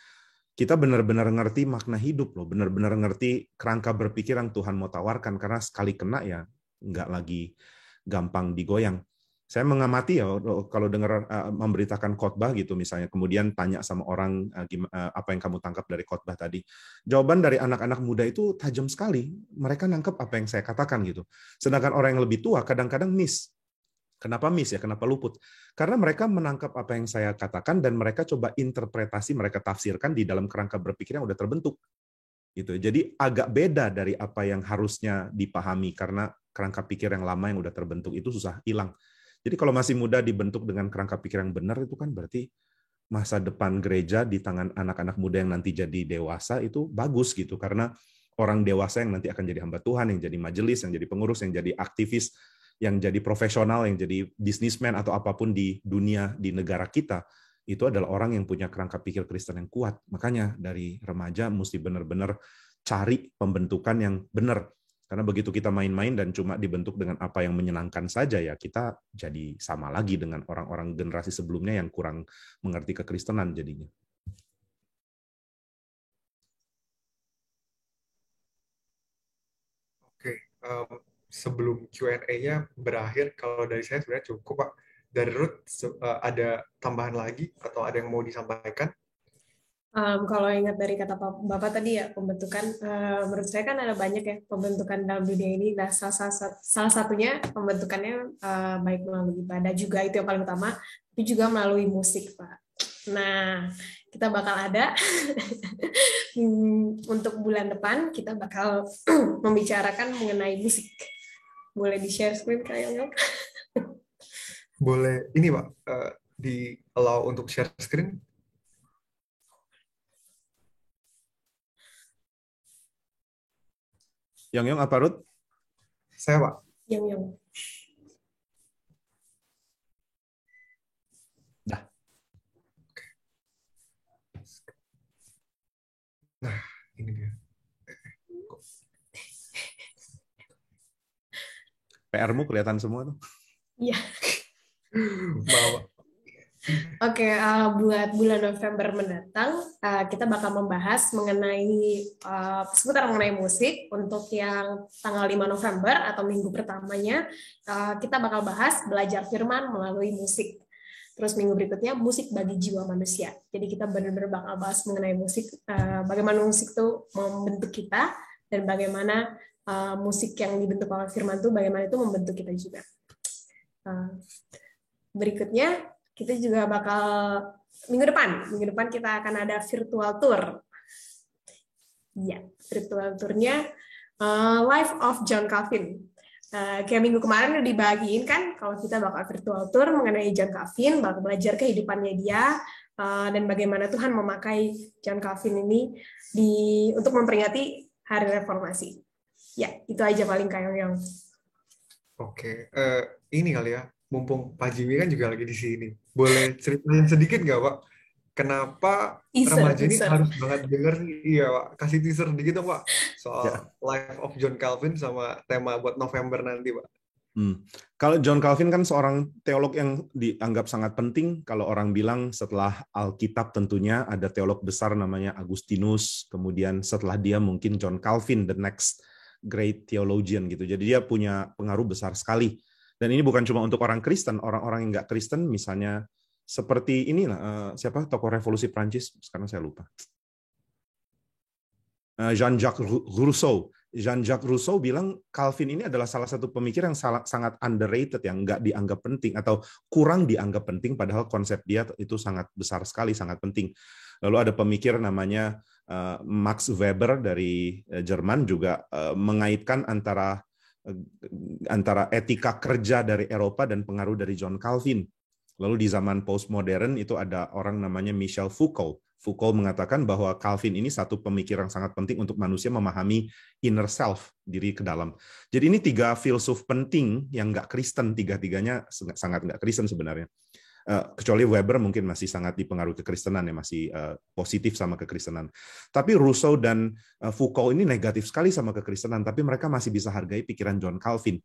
kita benar-benar ngerti makna hidup loh, benar-benar ngerti kerangka berpikir yang Tuhan mau tawarkan, karena sekali kena ya nggak lagi gampang digoyang. Saya mengamati ya, kalau dengar memberitakan khotbah gitu misalnya, kemudian tanya sama orang apa yang kamu tangkap dari khotbah tadi. Jawaban dari anak-anak muda itu tajam sekali. Mereka nangkep apa yang saya katakan gitu. Sedangkan orang yang lebih tua kadang-kadang miss. Kenapa miss ya? Kenapa luput? Karena mereka menangkap apa yang saya katakan dan mereka coba interpretasi, mereka tafsirkan di dalam kerangka berpikir yang udah terbentuk. Gitu. Jadi agak beda dari apa yang harusnya dipahami, karena kerangka pikir yang lama yang udah terbentuk itu susah hilang. Jadi kalau masih muda dibentuk dengan kerangka pikir yang benar, itu kan berarti masa depan gereja di tangan anak-anak muda yang nanti jadi dewasa itu bagus gitu, karena orang dewasa yang nanti akan jadi hamba Tuhan, yang jadi majelis, yang jadi pengurus, yang jadi aktivis, yang jadi profesional, yang jadi bisnismen atau apapun di dunia, di negara kita, itu adalah orang yang punya kerangka pikir Kristen yang kuat. Makanya dari remaja mesti benar-benar cari pembentukan yang benar. Karena begitu kita main-main dan cuma dibentuk dengan apa yang menyenangkan saja, ya kita jadi sama lagi dengan orang-orang generasi sebelumnya yang kurang mengerti kekristenan jadinya. Oke, sebelum Q&A-nya berakhir, kalau dari saya sebenarnya cukup Pak. Dari Ruth, ada tambahan lagi atau ada yang mau disampaikan? Kalau ingat dari kata Bapak tadi ya, pembentukan, menurut saya kan ada banyak ya pembentukan dalam dunia ini. Nah, salah satunya pembentukannya baik melalui ibadah juga, itu yang paling utama, tapi juga melalui musik, Pak. Nah, kita bakal ada untuk bulan depan, kita bakal membicarakan mengenai musik. Boleh di-share screen kayaknya? Boleh, ini Pak, di-allow untuk share screen? Yang apa, Ruth? Saya, Pak. Yang. Dah. Nah, ini dia. PR-mu kelihatan semua tuh. Iya. Bawa. Oke, buat bulan November mendatang, kita bakal membahas mengenai seputar mengenai musik. Untuk yang tanggal 5 November atau minggu pertamanya, kita bakal bahas belajar firman melalui musik. Terus minggu berikutnya musik bagi jiwa manusia. Jadi kita benar-benar bakal bahas mengenai musik, bagaimana musik itu membentuk kita, dan bagaimana musik yang dibentuk oleh firman itu, bagaimana itu membentuk kita juga. Berikutnya, kita juga bakal minggu depan kita akan ada virtual tour. Ya, virtual tournya Life of John Calvin. Kayak minggu kemarin udah dibagiin kan kalau kita bakal virtual tour mengenai John Calvin, bakal belajar kehidupannya dia, dan bagaimana Tuhan memakai John Calvin ini untuk memperingati Hari Reformasi. Ya, itu aja paling Kak Yoyong. Oke, ini kali ya, mumpung Pak Jimmy kan juga lagi di sini. Boleh ceritain sedikit nggak, Pak? Kenapa remaja ini harus banget denger nih? Iya, Pak. Kasih teaser dikit dong, Pak. Soal Life of John Calvin sama tema buat November nanti, Pak. Kalau John Calvin kan seorang teolog yang dianggap sangat penting. Kalau orang bilang setelah Alkitab tentunya ada teolog besar namanya Agustinus, kemudian setelah dia mungkin John Calvin, the next great theologian gitu. Jadi dia punya pengaruh besar sekali. Dan ini bukan cuma untuk orang Kristen, orang-orang yang nggak Kristen, misalnya seperti inilah siapa tokoh revolusi Prancis, sekarang saya lupa. Jean-Jacques Rousseau. Jean-Jacques Rousseau bilang Calvin ini adalah salah satu pemikir yang sangat underrated, yang nggak dianggap penting atau kurang dianggap penting, padahal konsep dia itu sangat besar sekali, sangat penting. Lalu ada pemikir namanya Max Weber dari Jerman juga mengaitkan antara etika kerja dari Eropa dan pengaruh dari John Calvin. Lalu di zaman postmodern itu ada orang namanya Michel Foucault. Foucault mengatakan bahwa Calvin ini satu pemikir yang sangat penting untuk manusia memahami inner self, diri ke dalam. Jadi ini 3 filsuf penting yang nggak Kristen, tiga-tiganya sangat nggak Kristen sebenarnya. Kecuali Weber mungkin masih sangat dipengaruhi kekristenan, ya masih positif sama kekristenan. Tapi Rousseau dan Foucault ini negatif sekali sama kekristenan, tapi mereka masih bisa hargai pikiran John Calvin.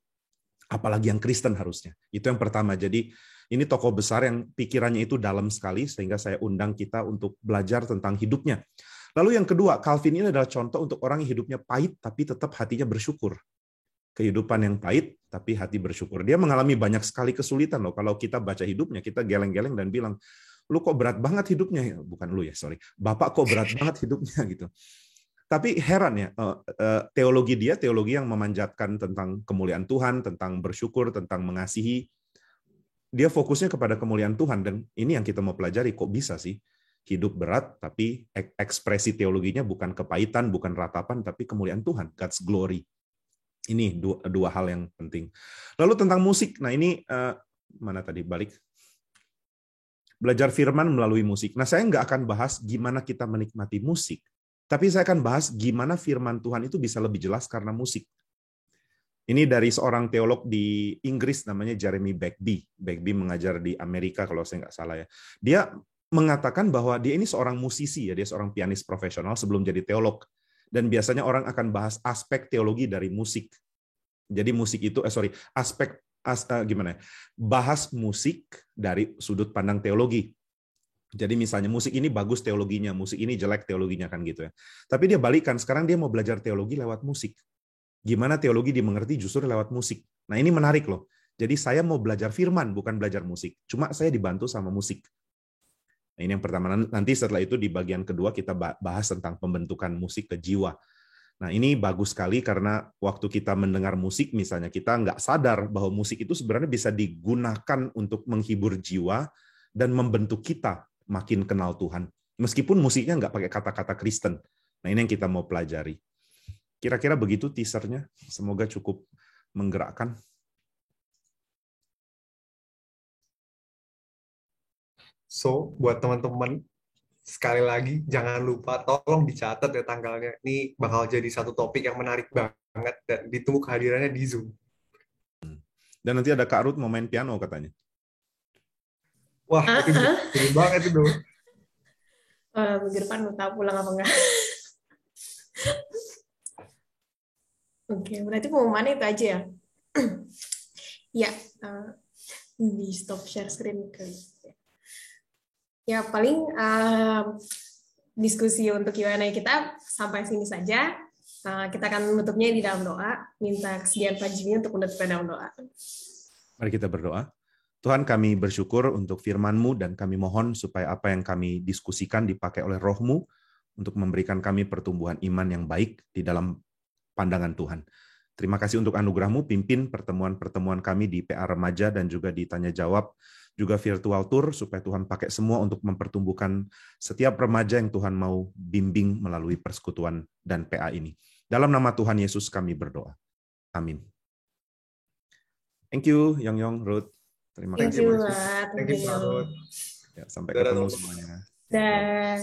Apalagi yang Kristen harusnya. Itu yang pertama. Jadi ini tokoh besar yang pikirannya itu dalam sekali, sehingga saya undang kita untuk belajar tentang hidupnya. Lalu yang kedua, Calvin ini adalah contoh untuk orang yang hidupnya pahit, tapi tetap hatinya bersyukur. Kehidupan yang pahit, tapi hati bersyukur. Dia mengalami banyak sekali kesulitan loh. Kalau kita baca hidupnya, kita geleng-geleng dan bilang, lu kok berat banget hidupnya? Bukan lu ya, sorry. Bapak kok berat banget hidupnya gitu. Tapi heran ya, teologi dia teologi yang memanjatkan tentang kemuliaan Tuhan, tentang bersyukur, tentang mengasihi. Dia fokusnya kepada kemuliaan Tuhan, dan ini yang kita mau pelajari. Kok bisa sih hidup berat, tapi ekspresi teologinya bukan kepahitan, bukan ratapan, tapi kemuliaan Tuhan, God's glory. Ini dua hal yang penting. Lalu tentang musik, nah ini mana tadi balik? Belajar firman melalui musik. Nah saya nggak akan bahas gimana kita menikmati musik, tapi saya akan bahas gimana firman Tuhan itu bisa lebih jelas karena musik. Ini dari seorang teolog di Inggris namanya Jeremy Bagby. Bagby mengajar di Amerika kalau saya nggak salah ya. Dia mengatakan bahwa dia ini seorang musisi ya, dia seorang pianis profesional sebelum jadi teolog. Dan biasanya orang akan bahas aspek teologi dari musik. Jadi musik itu bahas musik dari sudut pandang teologi. Jadi misalnya musik ini bagus teologinya, musik ini jelek teologinya kan gitu ya. Tapi dia balikan, sekarang dia mau belajar teologi lewat musik. Gimana teologi dimengerti justru lewat musik. Nah ini menarik loh. Jadi saya mau belajar firman, bukan belajar musik. Cuma saya dibantu sama musik. Nah, ini yang pertama. Nanti setelah itu di bagian kedua kita bahas tentang pembentukan musik ke jiwa. Nah ini bagus sekali karena waktu kita mendengar musik misalnya, kita nggak sadar bahwa musik itu sebenarnya bisa digunakan untuk menghibur jiwa dan membentuk kita makin kenal Tuhan. Meskipun musiknya nggak pakai kata-kata Kristen. Nah ini yang kita mau pelajari. Kira-kira begitu teasernya. Semoga cukup menggerakkan. So, buat teman-teman, sekali lagi jangan lupa tolong dicatat ya tanggalnya. Ini bakal jadi satu topik yang menarik banget dan ditunggu kehadirannya di Zoom. Dan nanti ada Kak Ruth mau main piano katanya. Wah, itu seru banget itu. Minggu depan mau tahu pulang apa enggak. Oke, berarti pengumuman itu aja ya. Ya, di stop share screen kali. Ya, paling diskusi untuk Q&A kita sampai sini saja. Kita akan menutupnya di dalam doa. Minta kesediaan Pak Jimmy untuk menutup dalam doa. Mari kita berdoa. Tuhan, kami bersyukur untuk firman-Mu dan kami mohon supaya apa yang kami diskusikan dipakai oleh Roh-Mu untuk memberikan kami pertumbuhan iman yang baik di dalam pandangan Tuhan. Terima kasih untuk anugerah-Mu, pimpin pertemuan-pertemuan kami di PA Remaja dan juga di Tanya Jawab, juga virtual tour, supaya Tuhan pakai semua untuk mempertumbuhkan setiap remaja yang Tuhan mau bimbing melalui persekutuan dan PA ini. Dalam nama Tuhan Yesus kami berdoa. Amin. Thank you, Yong, Ruth. Terima Thank kasih. you, Thank you, Pak Ruth. Ya, sampai Dadah, ketemu teman-teman. semuanya. Dan